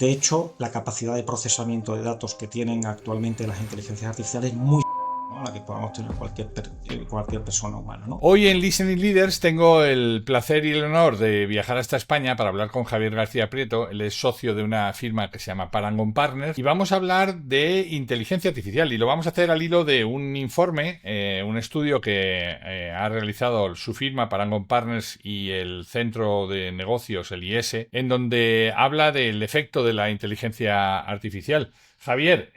De hecho, la capacidad de procesamiento de datos que tienen actualmente las inteligencias artificiales es muy, ¿no?, la que podamos tener cualquier persona humana, ¿no? Hoy en Listening Leaders tengo el placer y el honor de viajar hasta España para hablar con Javier García Prieto. Él es socio de una firma que se llama Parangon Partners y vamos a hablar de inteligencia artificial y lo vamos a hacer al hilo de un informe, un estudio que ha realizado su firma Parangon Partners y el Centro de Negocios, el IS, en donde habla del efecto de la inteligencia artificial. Javier,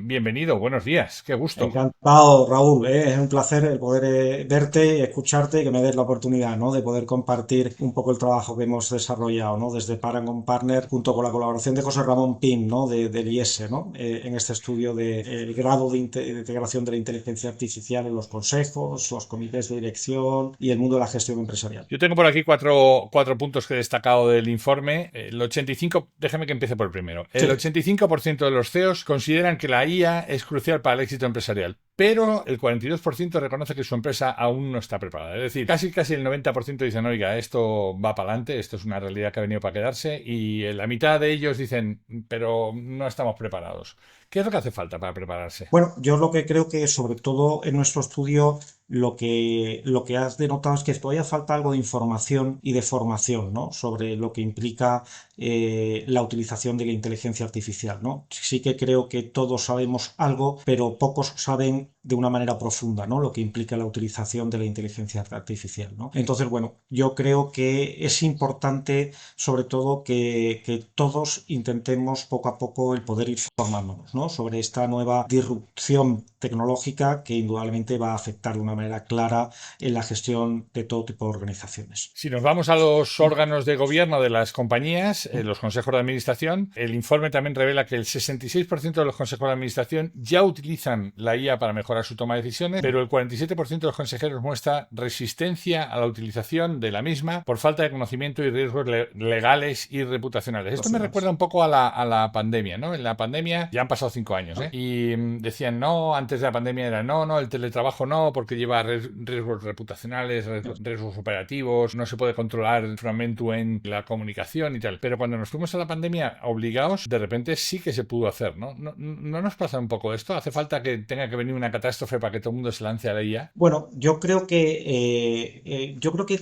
bienvenido, buenos días, qué gusto. Encantado, Raúl. Es un placer el poder verte y escucharte y que me des la oportunidad, ¿no?, de poder compartir un poco el trabajo que hemos desarrollado, ¿no?, desde Paragon Partner junto con la colaboración de José Ramón Pin, ¿no?, del IES, ¿no?, en este estudio del grado de integración de la inteligencia artificial en los consejos, los comités de dirección y el mundo de la gestión empresarial. Yo tengo por aquí cuatro puntos que he destacado del informe. El 85, déjame que empiece por el primero. El Sí. 85% de los CEOs consideran que la IA es crucial para el éxito empresarial, pero el 42% reconoce que su empresa aún no está preparada. Es decir, casi el 90% dicen, oiga, esto va para adelante, esto es una realidad que ha venido para quedarse, y la mitad de ellos dicen, pero no estamos preparados. ¿Qué es lo que hace falta para prepararse? Bueno, yo lo que creo que sobre todo en nuestro estudio lo que has denotado es que todavía falta algo de información y de formación, ¿no?, sobre lo que implica la utilización de la inteligencia artificial, ¿no? Sí que creo que todos sabemos algo, pero pocos saben de una manera profunda, ¿no?, lo que implica la utilización de la inteligencia artificial, ¿no? Entonces, bueno, yo creo que es importante sobre todo que todos intentemos poco a poco el poder ir formándonos, ¿no?, sobre esta nueva disrupción tecnológica que indudablemente va a afectar de una manera clara en la gestión de todo tipo de organizaciones. Si nos vamos a los órganos de gobierno de las compañías, los consejos de administración, el informe también revela que el 66% de los consejos de administración ya utilizan la IA para mejorar su toma de decisiones, pero el 47% de los consejeros muestra resistencia a la utilización de la misma por falta de conocimiento y riesgos legales y reputacionales. Esto me recuerda un poco a la pandemia, ¿no? En la pandemia ya han pasado 5 años, ¿eh? Y decían, no, antes de la pandemia era no, el teletrabajo no, porque lleva riesgos reputacionales, riesgos operativos, no se puede controlar fragmento en la comunicación y tal. Pero cuando nos fuimos a la pandemia obligados, de repente sí que se pudo hacer, ¿no? ¿No nos pasa un poco esto? ¿Hace falta que tenga que venir una catástrofe para que todo el mundo se lance a la IA? Bueno, yo creo que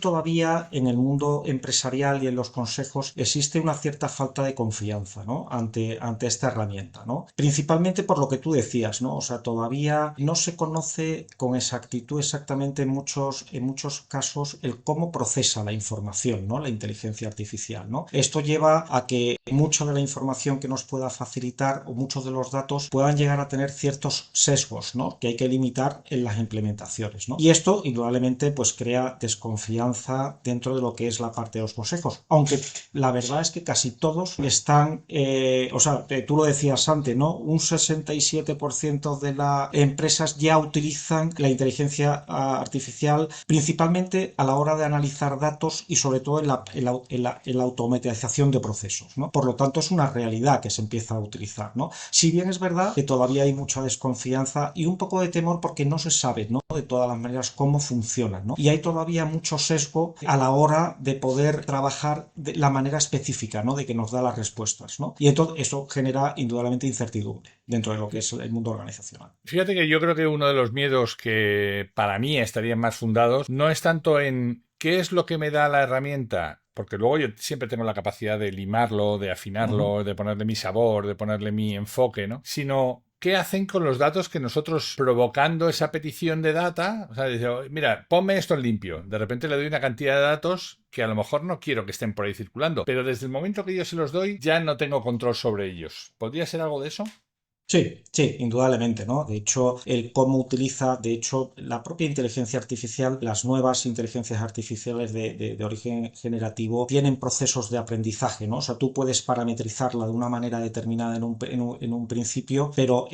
todavía en el mundo empresarial y en los consejos existe una cierta falta de confianza, ¿no?, ante esta herramienta, ¿no? Principalmente por lo que tú decías, ¿no? O sea, todavía no se conoce con exactitud exactamente en muchos casos el cómo procesa la información, ¿no?, la inteligencia artificial, ¿no? Esto lleva a que mucha de la información que nos pueda facilitar o muchos de los datos puedan llegar a tener ciertos sesgos, ¿no?, que hay que limitar en las implementaciones, ¿no? Y esto indudablemente pues crea desconfianza dentro de lo que es la parte de los consejos, aunque la verdad es que casi todos están, o sea, tú lo decías antes, ¿no?, un 67% de las empresas ya utilizan la inteligencia artificial principalmente a la hora de analizar datos y sobre todo en la automatización de procesos, ¿no? Por lo tanto, es una realidad que se empieza a utilizar, ¿no? Si bien es verdad que todavía hay mucha desconfianza y un poco de temor porque no se sabe, ¿no?, de todas las maneras cómo funcionan, ¿no? Y hay todavía mucho sesgo a la hora de poder trabajar de la manera específica, ¿no?, de que nos da las respuestas, ¿no? Y entonces eso genera indudablemente incertidumbre dentro de lo que es el mundo organizacional. Fíjate que yo creo que uno de los miedos que para mí estarían más fundados no es tanto en qué es lo que me da la herramienta, porque luego yo siempre tengo la capacidad de limarlo, de Ujú. afinarlo, de ponerle mi sabor, de ponerle mi enfoque, ¿no? Sino qué hacen con los datos que nosotros provocando esa petición de data, o sea, dice, mira, ponme esto en limpio. De repente le doy una cantidad de datos que a lo mejor no quiero que estén por ahí circulando, pero desde el momento que yo se los doy ya no tengo control sobre ellos. ¿Podría ser algo de eso? Sí, sí, indudablemente, ¿no? De hecho, el cómo utiliza, de hecho, la propia inteligencia artificial, las nuevas inteligencias artificiales de origen generativo tienen procesos de aprendizaje, ¿no? O sea, tú puedes parametrizarla de una manera determinada en un principio, pero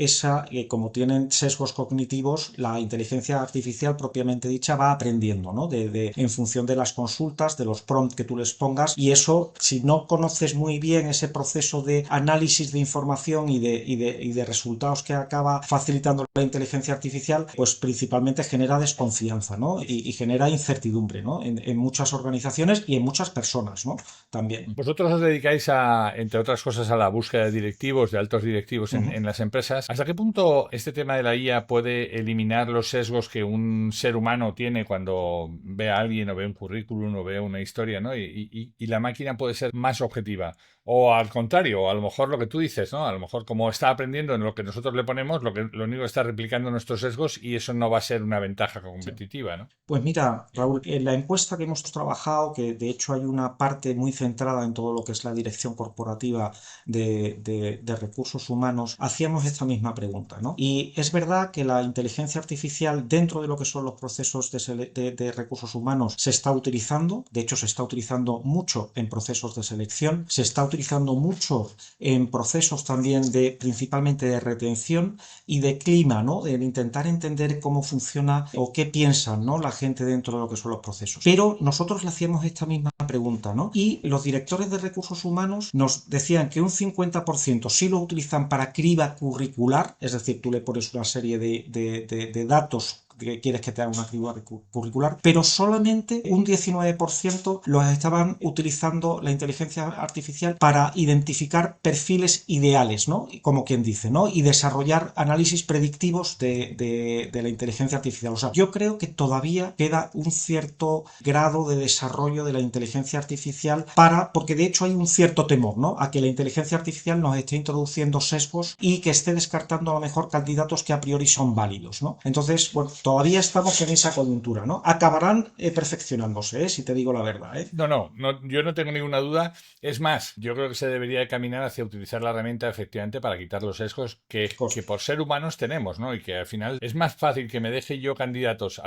como tienen sesgos cognitivos, la inteligencia artificial propiamente dicha va aprendiendo, ¿no? En función de las consultas, de los prompts que tú les pongas, y eso, si no conoces muy bien ese proceso de análisis de información y de de resultados que acaba facilitando la inteligencia artificial, pues principalmente genera desconfianza, ¿no? Y genera incertidumbre, ¿no? En muchas organizaciones y en muchas personas, ¿no? También. Vosotros os dedicáis a, entre otras cosas, a la búsqueda de directivos, de altos directivos en las empresas. ¿Hasta qué punto este tema de la IA puede eliminar los sesgos que un ser humano tiene cuando ve a alguien o ve un currículum o ve una historia, ¿no? Y la máquina puede ser más objetiva? O al contrario, a lo mejor lo que tú dices, ¿no? A lo mejor como está aprendiendo en lo que nosotros le ponemos, lo único que está replicando nuestros sesgos y eso no va a ser una ventaja Sí. competitiva, ¿no? Pues mira, Raúl, en la encuesta que hemos trabajado, que de hecho hay una parte muy centrada en todo lo que es la dirección corporativa de recursos humanos, hacíamos esta misma pregunta, ¿no? Y es verdad que la inteligencia artificial dentro de lo que son los procesos de recursos humanos se está utilizando, de hecho se está utilizando mucho en procesos de selección, se está utilizando mucho en procesos también principalmente de retención y de clima, ¿no? De intentar entender cómo funciona o qué piensan, ¿no? La gente dentro de lo que son los procesos. Pero nosotros le hacíamos esta misma pregunta, ¿no? Y los directores de recursos humanos nos decían que un 50% sí lo utilizan para criba curricular, es decir, tú le pones una serie de datos que quieres que te haga una criba curricular, pero solamente un 19% los estaban utilizando la inteligencia artificial para identificar perfiles ideales, ¿no? Como quien dice, ¿no? Y desarrollar análisis predictivos de la inteligencia artificial. O sea, yo creo que todavía queda un cierto grado de desarrollo de la inteligencia artificial porque de hecho hay un cierto temor, ¿no? A que la inteligencia artificial nos esté introduciendo sesgos y que esté descartando a lo mejor candidatos que a priori son válidos, ¿no? Entonces, bueno, todavía estamos en esa coyuntura, ¿no? Acabarán perfeccionándose, si te digo la verdad, ¿eh? No, yo no tengo ninguna duda. Es más, yo creo que se debería de caminar hacia utilizar la herramienta efectivamente para quitar los sesgos que por ser humanos tenemos, ¿no? Y que al final es más fácil que me deje yo candidatos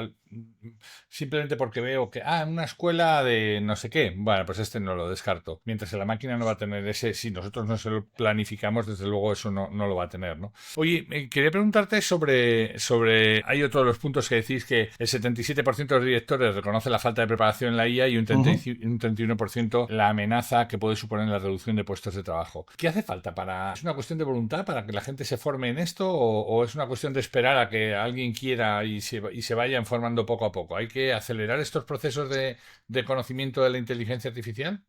simplemente porque veo que, en una escuela de no sé qué, bueno, pues este no lo descarto. Mientras que la máquina no va a tener ese, si nosotros no se lo planificamos, desde luego eso no lo va a tener, ¿no? Oye, quería preguntarte hay otro de los puntos que decís que el 77% de los directores reconoce la falta de preparación en la IA y un 31% la amenaza que puede suponer la reducción de puestos de trabajo. ¿Qué hace falta ¿Es una cuestión de voluntad para que la gente se forme en esto o es una cuestión de esperar a que alguien quiera y se vayan formando poco a poco? ¿Hay que acelerar estos procesos de conocimiento de la inteligencia artificial?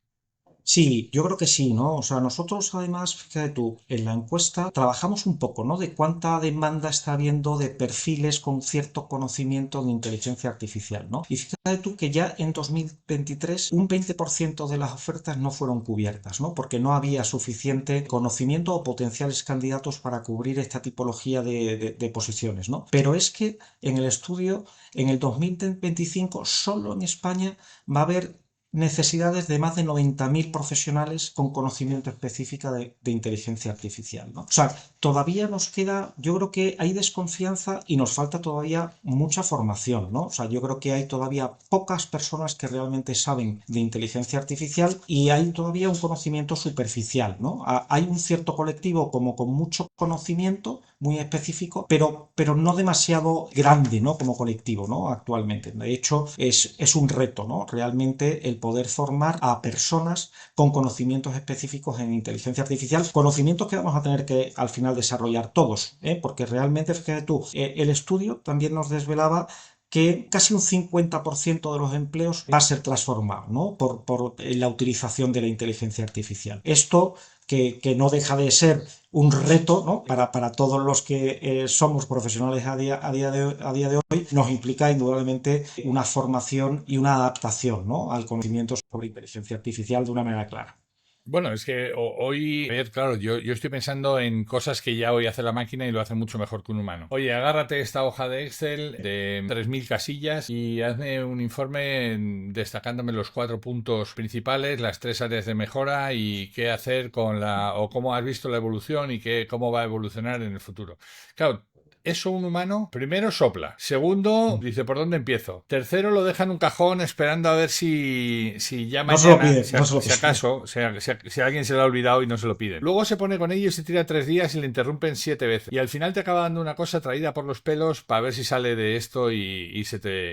Sí, yo creo que sí, ¿no? O sea, nosotros además, fíjate tú, en la encuesta trabajamos un poco, ¿no? De cuánta demanda está habiendo de perfiles con cierto conocimiento de inteligencia artificial, ¿no? Y fíjate tú que ya en 2023 un 20% de las ofertas no fueron cubiertas, ¿no? Porque no había suficiente conocimiento o potenciales candidatos para cubrir esta tipología de posiciones, ¿no? Pero es que en el estudio, en el 2025, solo en España va a haber necesidades de más de 90.000 profesionales con conocimiento específico de inteligencia artificial, ¿no? O sea, todavía nos queda, yo creo que hay desconfianza y nos falta todavía mucha formación, ¿no? O sea, yo creo que hay todavía pocas personas que realmente saben de inteligencia artificial y hay todavía un conocimiento superficial, ¿no? Hay un cierto colectivo como con mucho conocimiento, muy específico, pero no demasiado grande, ¿no? Como colectivo, ¿no? Actualmente. De hecho, es un reto, ¿no? Realmente el poder formar a personas con conocimientos específicos en inteligencia artificial, conocimientos que vamos a tener que al final desarrollar todos, ¿eh? Porque realmente, fíjate tú, el estudio también nos desvelaba que casi un 50% de los empleos va a ser transformado, ¿no? por la utilización de la inteligencia artificial. Esto que no deja de ser un reto, ¿no? Para todos los que somos profesionales a día de hoy, nos implica indudablemente una formación y una adaptación, ¿no? Al conocimiento sobre inteligencia artificial de una manera clara. Bueno, es que hoy, claro, yo estoy pensando en cosas que ya hoy hace la máquina y lo hace mucho mejor que un humano. Oye, agárrate esta hoja de Excel de 3.000 casillas y hazme un informe destacándome los 4 puntos principales, las 3 áreas de mejora y qué hacer o cómo has visto la evolución y cómo va a evolucionar en el futuro. Claro. Eso un humano, primero sopla. Segundo, dice, ¿por dónde empiezo? Tercero, lo deja en un cajón esperando a ver si ya No se lo mañana, pide, no se lo si pide. acaso, si alguien se lo ha olvidado y no se lo pide. Luego se pone con ello y se tira 3 días y le interrumpen 7 veces. Y al final te acaba dando una cosa traída por los pelos para ver si sale de esto y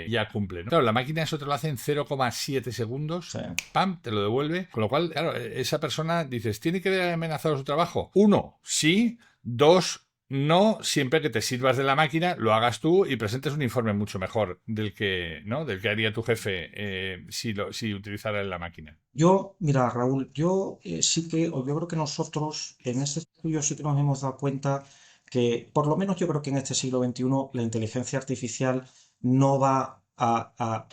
ya cumple, ¿no? Claro, la máquina eso te lo hace en 0,7 segundos. Sí. Pam, te lo devuelve. Con lo cual, claro, esa persona dices, ¿tiene que ver amenazado su trabajo? 1, sí. 2, no siempre que te sirvas de la máquina, lo hagas tú y presentes un informe mucho mejor del que, ¿no? Del que haría tu jefe si utilizara la máquina. Mira, Raúl, sí que, o yo creo que nosotros en este estudio sí que nos hemos dado cuenta que, por lo menos yo creo que en este siglo XXI, la inteligencia artificial no va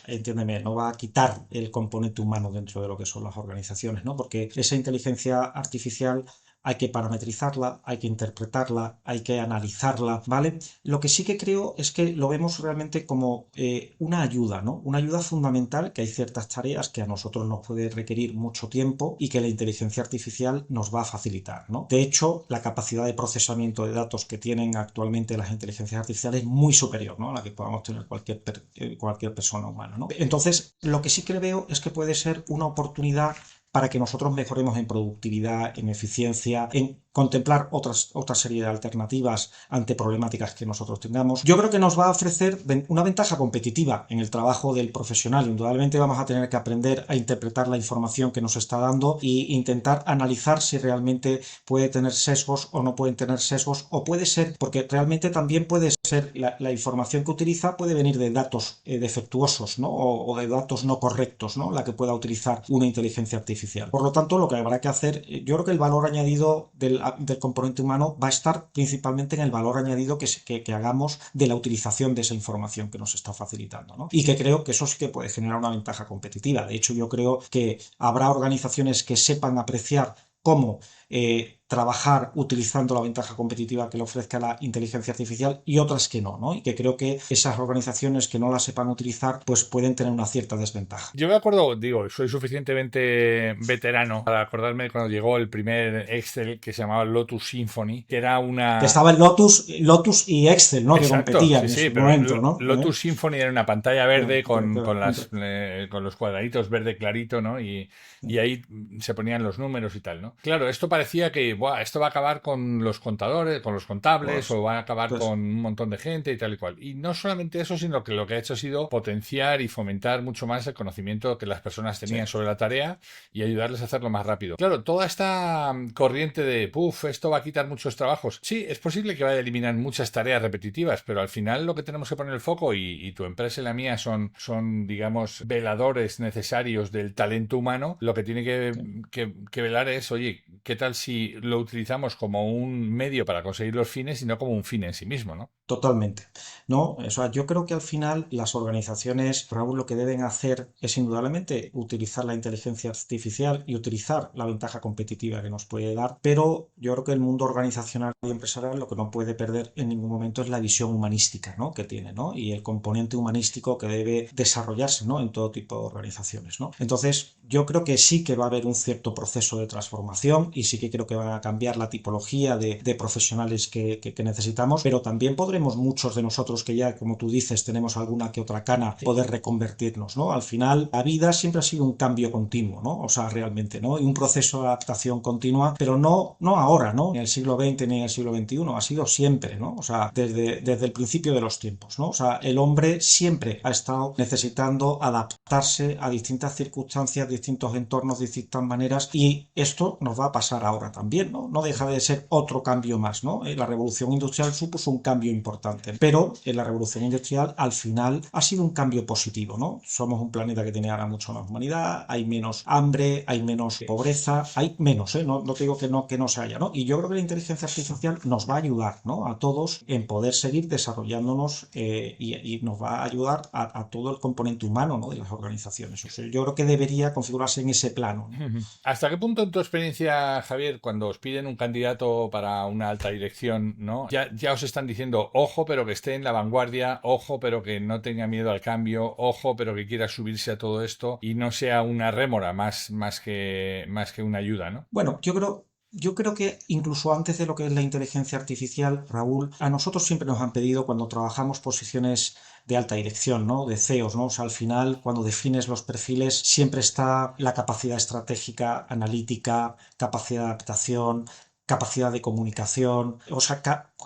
entiéndeme, no va a quitar el componente humano dentro de lo que son las organizaciones, ¿no? Porque esa inteligencia artificial hay que parametrizarla, hay que interpretarla, hay que analizarla, ¿vale? Lo que sí que creo es que lo vemos realmente como una ayuda, ¿no? Una ayuda fundamental, que hay ciertas tareas que a nosotros nos puede requerir mucho tiempo y que la inteligencia artificial nos va a facilitar, ¿no? De hecho, la capacidad de procesamiento de datos que tienen actualmente las inteligencias artificiales es muy superior, ¿no? A la que podamos tener cualquier persona humana, ¿no? Entonces, lo que sí que veo es que puede ser una oportunidad para que nosotros mejoremos en productividad, en eficiencia, en contemplar otra serie de alternativas ante problemáticas que nosotros tengamos. Yo creo que nos va a ofrecer una ventaja competitiva en el trabajo del profesional. Indudablemente vamos a tener que aprender a interpretar la información que nos está dando e intentar analizar si realmente puede tener sesgos o no pueden tener sesgos, o puede ser, porque realmente también puede ser la información que utiliza puede venir de datos defectuosos, ¿no? O de datos no correctos, ¿no? La que pueda utilizar una inteligencia artificial. Por lo tanto, lo que habrá que hacer, yo creo que el valor añadido del componente humano va a estar principalmente en el valor añadido que hagamos de la utilización de esa información que nos está facilitando, ¿no? Y que creo que eso sí que puede generar una ventaja competitiva. De hecho, yo creo que habrá organizaciones que sepan apreciar cómo trabajar utilizando la ventaja competitiva que le ofrezca la inteligencia artificial y otras que no, ¿no? Y que creo que esas organizaciones que no la sepan utilizar pues pueden tener una cierta desventaja. Yo me acuerdo, digo, soy suficientemente veterano para acordarme de cuando llegó el primer Excel que se llamaba Lotus Symphony, que era Que una... estaba el Lotus y Excel, ¿no? Que Exacto, competían sí, en sí, su pero momento, ¿no? Lotus Symphony era una pantalla verde Entre- con los cuadraditos verde clarito, ¿no? Y ahí se ponían los números y tal, ¿no? Claro, esto parecía que, buah, esto va a acabar con los contadores, con los contables, pues, o va a acabar pues, con un montón de gente y tal y cual. Y no solamente eso, sino que lo que ha hecho ha sido potenciar y fomentar mucho más el conocimiento que las personas sí. tenían sobre la tarea y ayudarles a hacerlo más rápido. Claro, toda esta corriente de, puff, esto va a quitar muchos trabajos. Sí, es posible que vaya a eliminar muchas tareas repetitivas, pero al final lo que tenemos que poner el foco, y tu empresa y la mía son, digamos, veladores necesarios del talento humano. Lo que tiene que velar es, oye, ¿qué tal si lo utilizamos como un medio para conseguir los fines y no como un fin en sí mismo, ¿no? Totalmente. No, o sea, yo creo que al final las organizaciones, Raúl, lo que deben hacer es indudablemente utilizar la inteligencia artificial y utilizar la ventaja competitiva que nos puede dar, pero yo creo que el mundo organizacional y empresarial lo que no puede perder en ningún momento es la visión humanística, ¿no? Que tiene, ¿no? Y el componente humanístico que debe desarrollarse, ¿no? En todo tipo de organizaciones, ¿no? Entonces, yo creo que sí que va a haber un cierto proceso de transformación y sí que creo que va a cambiar la tipología de profesionales que necesitamos, pero también podremos muchos de nosotros que ya, como tú dices, tenemos alguna que otra cana, poder reconvertirnos, ¿no? Al final, la vida siempre ha sido un cambio continuo, ¿no? O sea, realmente, ¿no? Y un proceso de adaptación continua, pero no ahora, ¿no? En el siglo XX ni en el siglo XXI, ha sido siempre, ¿no? O sea, desde el principio de los tiempos, ¿no? O sea, el hombre siempre ha estado necesitando adaptarse a distintas circunstancias, distintos entornos, distintas maneras, y esto nos va a pasar ahora también, ¿no? No deja de ser otro cambio más, ¿no? La revolución industrial supuso un cambio importante, pero en la revolución industrial al final ha sido un cambio positivo, ¿no? Somos un planeta que tiene ahora mucho más humanidad, hay menos hambre, hay menos pobreza, hay menos, ¿eh? No te digo que no se haya, ¿no? Y yo creo que la inteligencia artificial nos va a ayudar, ¿no? A todos en poder seguir desarrollándonos y nos va a ayudar a todo el componente humano, ¿no? De las organizaciones. O sea, yo creo que debería configurarse en ese plano, ¿no? ¿Hasta qué punto en tu experiencia, Javier, cuando os piden un candidato para una alta dirección, ¿no? Ya os están diciendo, ojo, pero que esté en la vanguardia, ojo, pero que no tenga miedo al cambio, ojo, pero que quiera subirse a todo esto y no sea una rémora más que una ayuda, ¿no? Bueno, yo creo que incluso antes de lo que es la inteligencia artificial, Raúl, a nosotros siempre nos han pedido cuando trabajamos posiciones de alta dirección, ¿no? De CEOs, ¿no? O sea, al final, cuando defines los perfiles, siempre está la capacidad estratégica, analítica, capacidad de adaptación, capacidad de comunicación, o sea,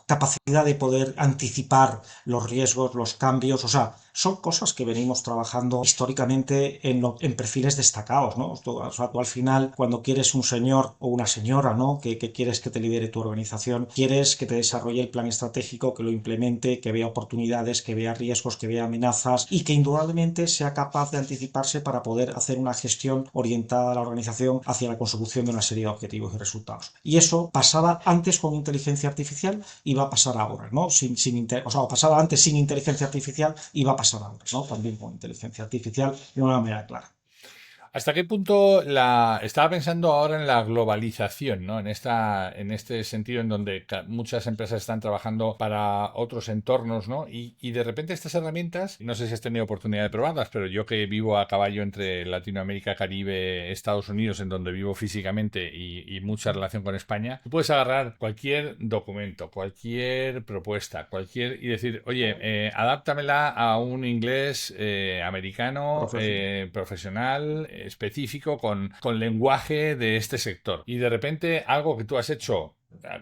capacidad de poder anticipar los riesgos, los cambios, o sea, son cosas que venimos trabajando históricamente en perfiles destacados, ¿no? O sea, tú al final, cuando quieres un señor o una señora, ¿no? Que quieres que te lidere tu organización, quieres que te desarrolle el plan estratégico, que lo implemente, que vea oportunidades, que vea riesgos, que vea amenazas y que indudablemente sea capaz de anticiparse para poder hacer una gestión orientada a la organización hacia la consecución de una serie de objetivos y resultados. Y eso pasaba antes con inteligencia artificial y va a pasar ahora, ¿no? O sea, pasaba antes sin inteligencia artificial y va a pasar ahora, ¿no? También con inteligencia artificial de una manera clara. ¿Hasta qué punto estaba pensando ahora en la globalización, ¿no? En este sentido en donde muchas empresas están trabajando para otros entornos, ¿no? Y de repente estas herramientas, no sé si has tenido oportunidad de probarlas, pero yo que vivo a caballo entre Latinoamérica, Caribe, Estados Unidos, en donde vivo físicamente y mucha relación con España, tú puedes agarrar cualquier documento, cualquier propuesta, y decir, oye, adáptamela a un inglés americano profesional específico con lenguaje de este sector. Y de repente algo que tú has hecho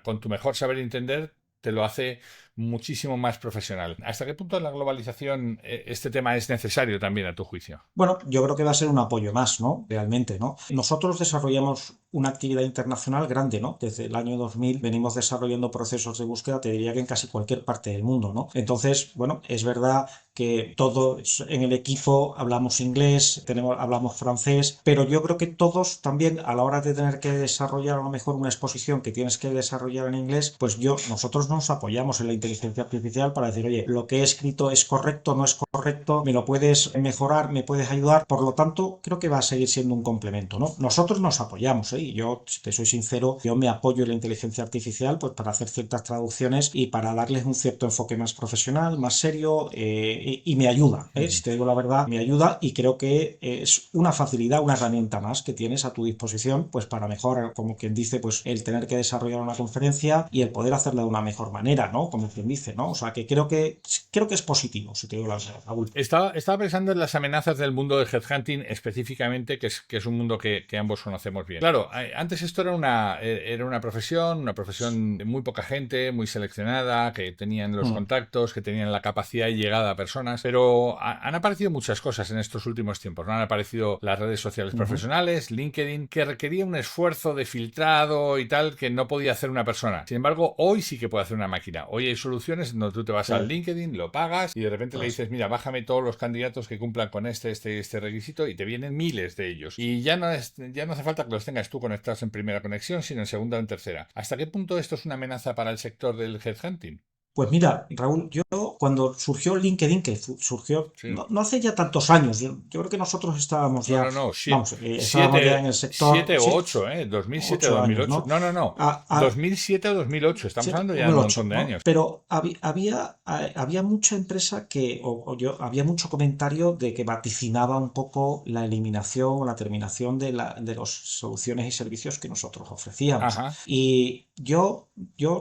con tu mejor saber entender te lo hace muchísimo más profesional. ¿Hasta qué punto en la globalización este tema es necesario también a tu juicio? Bueno, yo creo que va a ser un apoyo más, ¿no? Realmente, ¿no? Nosotros desarrollamos una actividad internacional grande, ¿no? Desde el año 2000 venimos desarrollando procesos de búsqueda, te diría que en casi cualquier parte del mundo, ¿no? Entonces, bueno, es verdad que todos en el equipo hablamos inglés, hablamos francés, pero yo creo que todos también a la hora de tener que desarrollar a lo mejor una exposición que tienes que desarrollar en inglés, pues nosotros nos apoyamos en la inteligencia artificial para decir, oye, lo que he escrito es correcto, no es correcto, me lo puedes mejorar, me puedes ayudar, por lo tanto, creo que va a seguir siendo un complemento, ¿no? Nosotros nos apoyamos, ¿eh? Y yo, si te soy sincero, yo me apoyo en la inteligencia artificial pues para hacer ciertas traducciones y para darles un cierto enfoque más profesional, más serio, y me ayuda, ¿eh? Si te digo la verdad, me ayuda y creo que es una facilidad, una herramienta más que tienes a tu disposición pues para mejorar, como quien dice, pues el tener que desarrollar una conferencia y el poder hacerla de una mejor manera, ¿no? Como quien dice, ¿no? O sea, que creo que es positivo, si te digo la verdad, Raúl. Estaba pensando en las amenazas del mundo del headhunting específicamente, que es un mundo que ambos conocemos bien. Claro, antes esto era una profesión de muy poca gente, muy seleccionada, que tenían los contactos, que tenían la capacidad de llegada a personas, pero han aparecido muchas cosas en estos últimos tiempos, ¿no? Han aparecido las redes sociales profesionales, LinkedIn, que requería un esfuerzo de filtrado y tal que no podía hacer una persona. Sin embargo, hoy sí que puede hacer una máquina. Hoy hay soluciones donde tú te vas al LinkedIn, lo pagas y de repente le dices, mira, bájame todos los candidatos que cumplan con este requisito y te vienen miles de ellos. Y ya no hace falta que los tengas tú conectados en primera conexión, sino en segunda o en tercera. ¿Hasta qué punto esto es una amenaza para el sector del headhunting? Pues mira, Raúl, yo cuando surgió LinkedIn, que surgió Sí. no hace ya tantos años, yo creo que nosotros estábamos No, ya, no, no. vamos, estábamos ya en el sector, Siete o sí, 8, ¿eh? 2007 o 8 años, 2008. ¿no? No, no, no. A, a, 2007 o 2008. Estamos hablando ya de un 2008, montón de ¿no? años. Pero había mucha empresa había mucho comentario de que vaticinaba un poco la eliminación o la terminación de las soluciones y servicios que nosotros ofrecíamos. Ajá. Y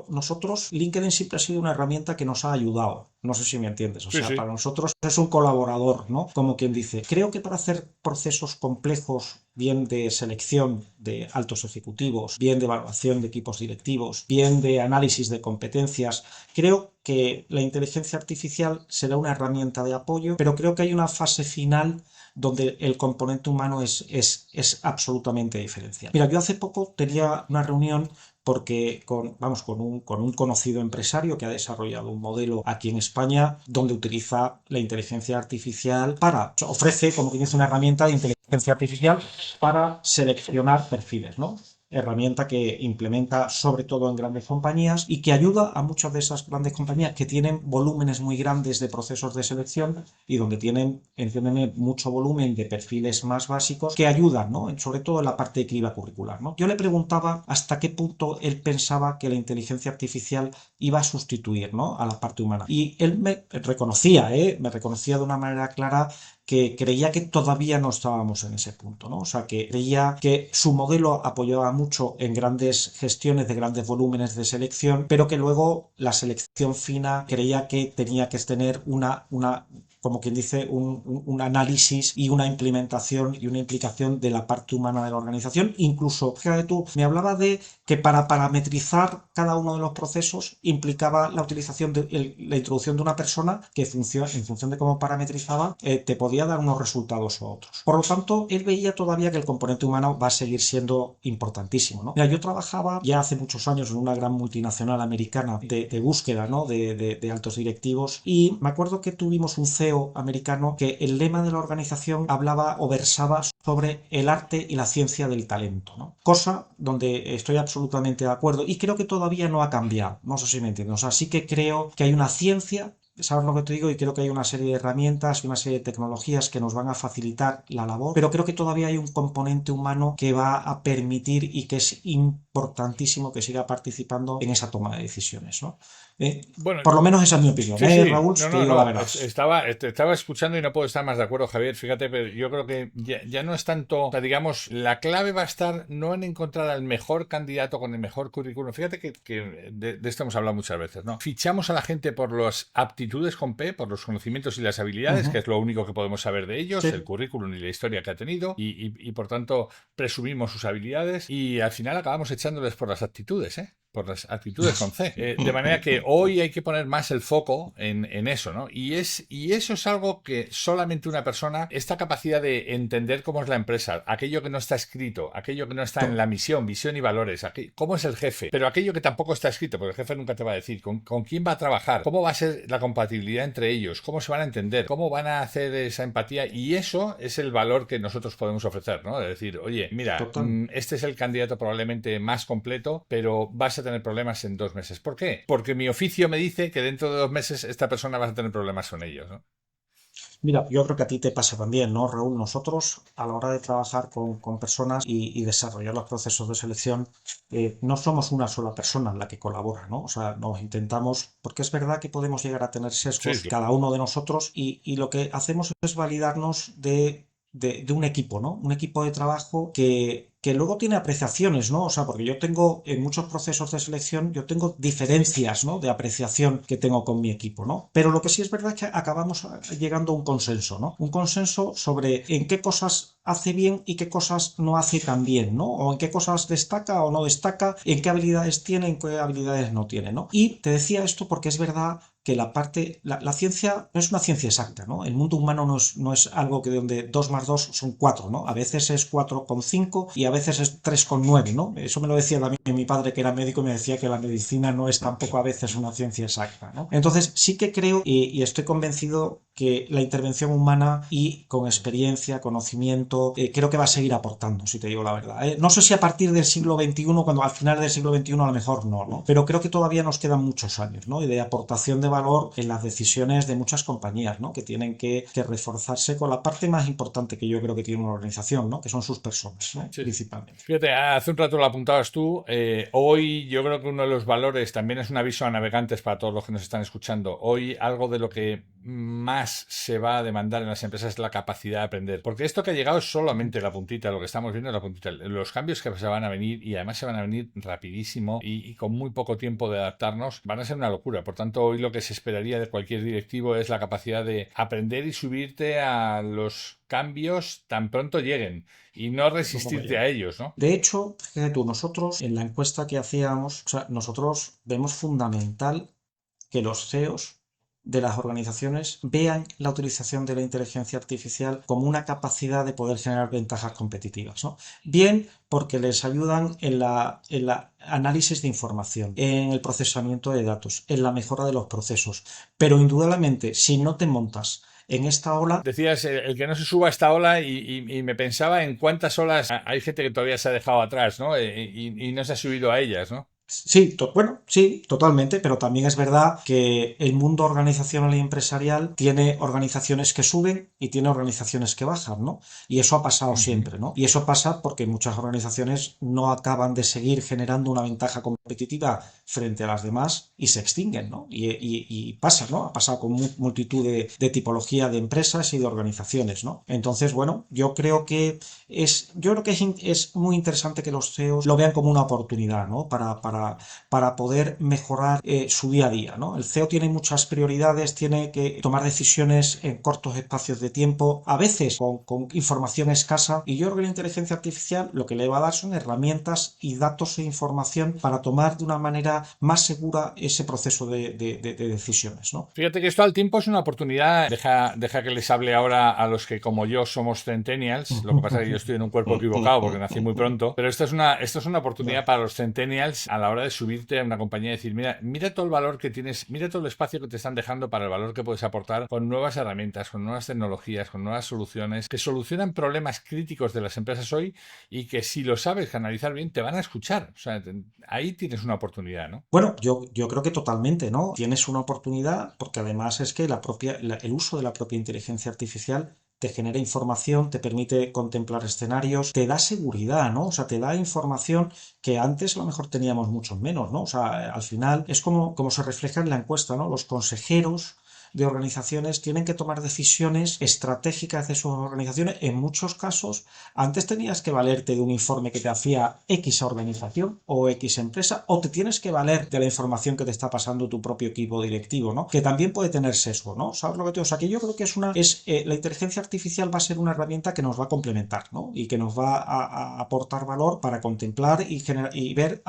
nosotros, LinkedIn siempre ha sido una herramienta que nos ha ayudado. No sé si me entiendes. O Sí, sea, sí. para nosotros es un colaborador, ¿no? Como quien dice. Creo que para hacer procesos complejos, bien de selección de altos ejecutivos, bien de evaluación de equipos directivos, bien de análisis de competencias, creo que la inteligencia artificial será una herramienta de apoyo, pero creo que hay una fase final donde el componente humano es absolutamente diferencial. Mira, yo hace poco tenía una reunión porque con un conocido empresario que ha desarrollado un modelo aquí en España donde utiliza la inteligencia artificial ofrece como quien dice una herramienta de inteligencia artificial para seleccionar perfiles, ¿no? Herramienta que implementa sobre todo en grandes compañías y que ayuda a muchas de esas grandes compañías que tienen volúmenes muy grandes de procesos de selección y donde entienden mucho volumen de perfiles más básicos que ayudan, ¿no? Sobre todo en la parte de criba curricular, ¿no? Yo le preguntaba hasta qué punto él pensaba que la inteligencia artificial iba a sustituir, ¿no? A la parte humana. Y él me reconocía de una manera clara que creía que todavía no estábamos en ese punto, ¿no? O sea, que creía que su modelo apoyaba mucho en grandes gestiones de grandes volúmenes de selección, pero que luego la selección fina creía que tenía que tener una como quien dice, un análisis y una implementación y una implicación de la parte humana de la organización. Incluso, fíjate tú, me hablaba de que para parametrizar cada uno de los procesos implicaba la utilización de la introducción de una persona que en función de cómo parametrizaba te podía dar unos resultados u otros. Por lo tanto, él veía todavía que el componente humano va a seguir siendo importantísimo, ¿no? Mira, yo trabajaba ya hace muchos años en una gran multinacional americana de búsqueda, ¿no? de altos directivos, y me acuerdo que tuvimos un CEO americano que el lema de la organización hablaba o versaba sobre el arte y la ciencia del talento, ¿no? Cosa donde estoy absolutamente de acuerdo y creo que todavía no ha cambiado, no sé si me entiendes, o sea, sí que creo que hay una ciencia. ¿Sabes lo que te digo? Y creo que hay una serie de herramientas y una serie de tecnologías que nos van a facilitar la labor, pero creo que todavía hay un componente humano que va a permitir y que es importantísimo que siga participando en esa toma de decisiones, ¿no? Bueno, Por lo menos esa es mi opinión, sí, sí, Raúl? no, Te no, digo la no. verdad. Te estaba escuchando y no puedo estar más de acuerdo, Javier. Fíjate, pero yo creo que ya no es tanto, o sea, digamos, la clave va a estar no en encontrar al mejor candidato con el mejor currículum. Fíjate que de esto hemos hablado muchas veces, ¿no? Fichamos a la gente por las aptitudes con P, por los conocimientos y las habilidades, que Ujú. es lo único que podemos saber de ellos, el Sí. currículum y la historia que ha tenido, y por tanto presumimos sus habilidades y al final acabamos echándoles por las aptitudes, ¿eh? Por las actitudes con C. De manera que hoy hay que poner más el foco en eso, ¿no? Y eso es algo que solamente una persona, esta capacidad de entender cómo es la empresa, aquello que no está escrito, aquello que no está en la misión, visión y valores, cómo es el jefe, pero aquello que tampoco está escrito, porque el jefe nunca te va a decir con quién va a trabajar, cómo va a ser la compatibilidad entre ellos, cómo se van a entender, cómo van a hacer esa empatía, y eso es el valor que nosotros podemos ofrecer, ¿no? Es decir, oye, mira, Total. este es el candidato probablemente más completo, pero vas a tener problemas en 2 meses. ¿Por qué? Porque mi oficio me dice que dentro de 2 meses esta persona va a tener problemas con ellos, ¿no? Mira, yo creo que a ti te pasa también, ¿no, Raúl? Nosotros, a la hora de trabajar con personas y desarrollar los procesos de selección, no somos una sola persona la que colabora, ¿no? O sea, nos intentamos, porque es verdad que podemos llegar a tener Sí, sesgos claro. cada uno de nosotros y lo que hacemos es validarnos de un equipo, ¿no? Un equipo de trabajo que luego tiene apreciaciones, ¿no? O sea, porque yo tengo en muchos procesos de selección, yo tengo diferencias, ¿no? De apreciación que tengo con mi equipo, ¿no? Pero lo que sí es verdad es que acabamos llegando a un consenso, ¿no? Un consenso sobre en qué cosas hace bien y qué cosas no hace tan bien, ¿no? O en qué cosas destaca o no destaca, en qué habilidades tiene, en qué habilidades no tiene, ¿no? Y te decía esto porque es verdad que la ciencia no es una ciencia exacta, ¿no? El mundo humano no es algo que donde 2 más 2 son 4, ¿no? A veces es 4,5 y a veces es 3,9, ¿no? Eso me lo decía también mi padre, que era médico, y me decía que la medicina no es tampoco a veces una ciencia exacta, ¿no? Entonces sí que creo y estoy convencido que la intervención humana y con experiencia, conocimiento, creo que va a seguir aportando, si te digo la verdad. No sé si a partir del siglo XXI, cuando al final del siglo XXI a lo mejor no, ¿no? Pero creo que todavía nos quedan muchos años, ¿no? Y de aportación de valor en las decisiones de muchas compañías, ¿no? Que tienen que reforzarse con la parte más importante que yo creo que tiene una organización, ¿no? Que son sus personas, ¿no? Sí. Principalmente. Fíjate, hace un rato lo apuntabas tú. Hoy yo creo que uno de los valores también es un aviso a navegantes para todos los que nos están escuchando. Hoy algo de lo que más se va a demandar en las empresas es la capacidad de aprender. Porque esto que ha llegado es solamente la puntita, lo que estamos viendo es la puntita. Los cambios que se van a venir, y además se van a venir rapidísimo y con muy poco tiempo de adaptarnos, van a ser una locura. Por tanto, hoy lo que se esperaría de cualquier directivo es la capacidad de aprender y subirte a los cambios tan pronto lleguen y no resistirte a ellos, ¿no? De hecho, fíjate tú, nosotros en la encuesta que hacíamos, o sea, nosotros vemos fundamental que los CEOs de las organizaciones vean la utilización de la inteligencia artificial como una capacidad de poder generar ventajas competitivas, ¿no? Bien porque les ayudan en la análisis de información, en el procesamiento de datos, en la mejora de los procesos, pero indudablemente si no te montas en esta ola. Decías el que no se suba a esta ola y me pensaba en cuántas olas hay gente que todavía se ha dejado atrás, ¿no? Y no se ha subido a ellas, ¿no? Sí, bueno, sí, totalmente, pero también es verdad que el mundo organizacional y empresarial tiene organizaciones que suben y tiene organizaciones que bajan, ¿no? Y eso ha pasado Ujú. siempre, ¿no? Y eso pasa porque muchas organizaciones no acaban de seguir generando una ventaja competitiva frente a las demás y se extinguen, ¿no? Y pasa, ¿no? Ha pasado con multitud de tipología de empresas y de organizaciones, ¿no? Entonces, bueno, yo creo que es muy interesante que los CEOs lo vean como una oportunidad, ¿no? Para para poder mejorar su día a día, ¿no? El CEO tiene muchas prioridades, tiene que tomar decisiones en cortos espacios de tiempo, a veces con información escasa, y yo creo que la inteligencia artificial lo que le va a dar son herramientas y datos e información para tomar de una manera más segura ese proceso de decisiones, ¿no? Fíjate que esto al tiempo es una oportunidad. Deja que les hable ahora a los que, como yo, somos centennials. Lo que pasa es que yo estoy en un cuerpo equivocado porque nací muy pronto. Pero esto es una oportunidad para los centennials a la hora de subirte a una compañía y decir, mira todo el valor que tienes, mira todo el espacio que te están dejando para el valor que puedes aportar con nuevas herramientas, con nuevas tecnologías, con nuevas soluciones que solucionan problemas críticos de las empresas hoy y que si lo sabes canalizar bien te van a escuchar. O sea, ahí tienes una oportunidad, ¿no? Bueno, yo creo que totalmente, ¿no? Tienes una oportunidad porque además es que el uso de la propia inteligencia artificial te genera información, te permite contemplar escenarios, te da seguridad, ¿no? O sea, te da información que antes a lo mejor teníamos mucho menos, ¿no? O sea, al final es como se refleja en la encuesta, ¿no? Los consejeros de organizaciones tienen que tomar decisiones estratégicas de sus organizaciones. En muchos casos, antes tenías que valerte de un informe que te hacía X organización o X empresa, o te tienes que valer de la información que te está pasando tu propio equipo directivo, ¿no? Que también puede tener sesgo, ¿no? ¿Sabes lo que te digo? O sea, que yo creo que la inteligencia artificial va a ser una herramienta que nos va a complementar, ¿no? Y que nos va a aportar valor para contemplar y ver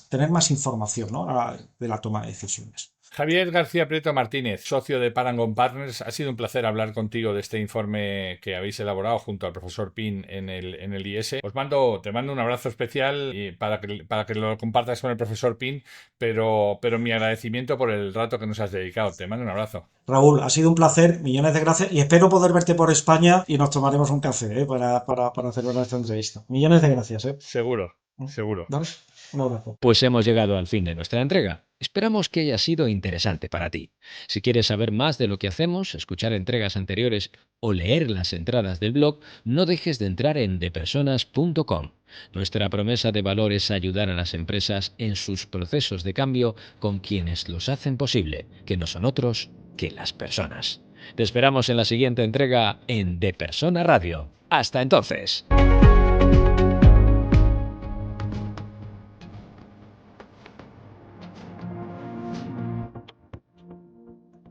tener más información, ¿no? De la toma de decisiones. Javier García Prieto Martínez, socio de Paragon Partners, ha sido un placer hablar contigo de este informe que habéis elaborado junto al profesor Pin en el IS. Te mando un abrazo especial para que lo compartas con el profesor Pin, pero mi agradecimiento por el rato que nos has dedicado. Te mando un abrazo. Raúl, ha sido un placer, millones de gracias y espero poder verte por España y nos tomaremos un café para celebrar esta entrevista. Millones de gracias. Seguro, seguro. Dale, un abrazo. Pues hemos llegado al fin de nuestra entrega. Esperamos que haya sido interesante para ti. Si quieres saber más de lo que hacemos, escuchar entregas anteriores o leer las entradas del blog, no dejes de entrar en depersonas.com. Nuestra promesa de valor es ayudar a las empresas en sus procesos de cambio con quienes los hacen posible, que no son otros que las personas. Te esperamos en la siguiente entrega en De Persona Radio. Hasta entonces.